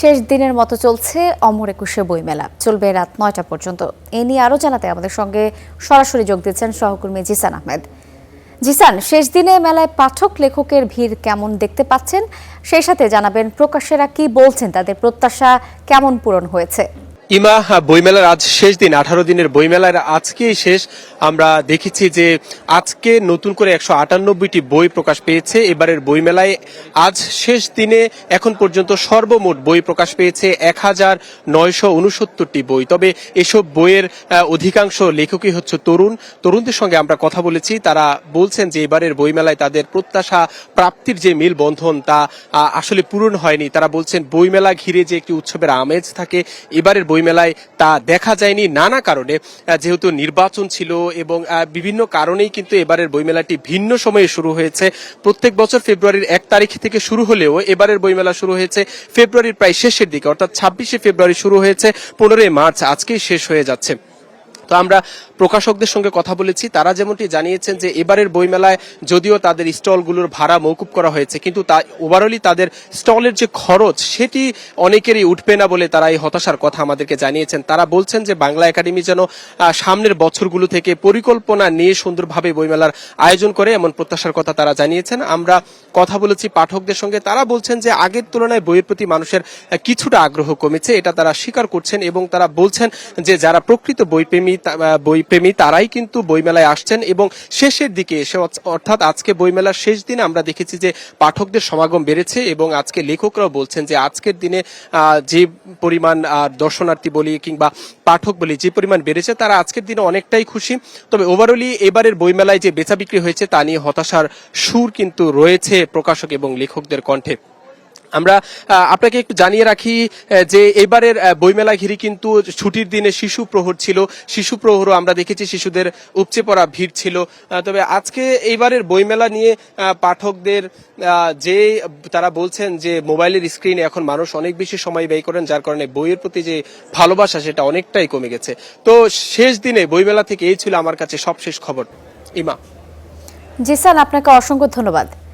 শেষ দিনের মতো চলছে অমর একুশে বইমেলা, চলবে রাত ৯টা পর্যন্ত। এ নিয়ে আরো জানাতে আমাদের সঙ্গে সরাসরি যোগ দিচ্ছেন সহকর্মী জিসান আহমেদ। জিসান, শেষ দিনে মেলায় পাঠক লেখকের ভিড় কেমন দেখতে পাচ্ছেন, সেই সাথে জানাবেন প্রকাশেরা কি বলছেন, তাদের প্রত্যাশা কেমন পূরণ হয়েছে। ইমা, বইমেলার আজ শেষ দিন, 18 দিনের বইমেলার আজকেই শেষ। আমরা দেখেছি যে আজকে নতুন করে 198টি বই প্রকাশ পেয়েছে। এবারের বইমেলায় আজ শেষ দিনে এখন পর্যন্ত সর্বমোট বই প্রকাশ পেয়েছে 1969টি বই। তবে এসব বইয়ের অধিকাংশ লেখকই হচ্ছে তরুণদের সঙ্গে আমরা কথা বলেছি। তারা বলছেন যে এবারের বইমেলায় তাদের প্রত্যাশা প্রাপ্তির যে মেলবন্ধন তা আসলে পূরণ হয়নি। তারা বলছেন বইমেলা ঘিরে যে একটি উৎসবের আমেজ থাকে, এবারের বইমেলায় তা দেখা যায়নি নানা কারণে। যেহেতু নির্বাচন ছিল এবং বিভিন্ন কারণেই কিন্তু এবারের বইমেলাটি ভিন্ন সময়ে শুরু হয়েছে। প্রত্যেক বছর ফেব্রুয়ারির 1 তারিখ থেকে শুরু হলেও এবারের বইমেলা শুরু হয়েছে ফেব্রুয়ারির প্রায় শেষের দিকে, অর্থাৎ 26শে ফেব্রুয়ারি শুরু হয়েছে, 15ই মার্চ আজকেই শেষ হয়ে যাচ্ছে। তো আমরা প্রকাশকদের সঙ্গে কথা বলেছি, তারা যেমনটি জানিয়েছেন যে এবারের বইমেলায় যদিও তাদের স্টলগুলোর ভাড়া মওকুফ করা হয়েছে, কিন্তু তা ওভারঅলই তাদের স্টলের যে খরচ সেটি অনেকেরই উঠবে না বলে তারা এই হতাশার কথা আমাদেরকে জানিয়েছেন। তারা বলছেন যে বাংলা একাডেমি যেন সামনের বছরগুলো থেকে পরিকল্পনা নিয়ে সুন্দরভাবে বইমেলার আয়োজন করে, এমন প্রত্যাশার কথা তারা জানিয়েছেন। আমরা কথা বলেছি পাঠকদের সঙ্গে, তারা বলছেন যে আগের তুলনায় বইয়ের প্রতি মানুষের কিছুটা আগ্রহ কমেছে, এটা তারা স্বীকার করছেন এবং তারা বলছেন যে যারা প্রকৃত বইপ্রেমী তারাই কিন্তু বইমেলায় আসছেন। এবং শেষের দিকে এসে, অর্থাৎ আজকে বইমেলার শেষ দিনে আমরা দেখেছি যে পাঠকদের সমাগম বেড়েছে এবং আজকে লেখকরাও বলছেন যে আজকের দিনে যে পরিমাণ দর্শনার্থী বলি কিংবা পাঠক বলি যে পরিমাণ বেড়েছে, তারা আজকের দিনে অনেকটাই খুশি। তবে ওভারঅলি এবারের বইমেলায় যে বেচা বিক্রি হয়েছে তা নিয়ে হতাশার সুর কিন্তু রয়েছে প্রকাশক এবং লেখকদের কণ্ঠে। আমরা আপনাকে একটু জানিয়ে রাখি যে এবারের বইমেলা ঘিরে কিন্তু ছুটির দিনে শিশু প্রহর ছিল, শিশু প্রহরও আমরা দেখেছি শিশুদের উপচে পড়া ভিড় ছিল। তবে আজকে এইবারের বইমেলা নিয়ে পাঠকদের যে তারা বলছেন যে মোবাইলের স্ক্রিনে এখন মানুষ অনেক বেশি সময় ব্যয় করেন, যার কারণে বইয়ের প্রতি যে ভালোবাসা সেটা অনেকটাই কমে গেছে। তো শেষ দিনে বইমেলা থেকে এই ছিল আমার কাছে সবশেষ খবর। ইমা। জিসান, আপনাকে অসংখ্য ধন্যবাদ।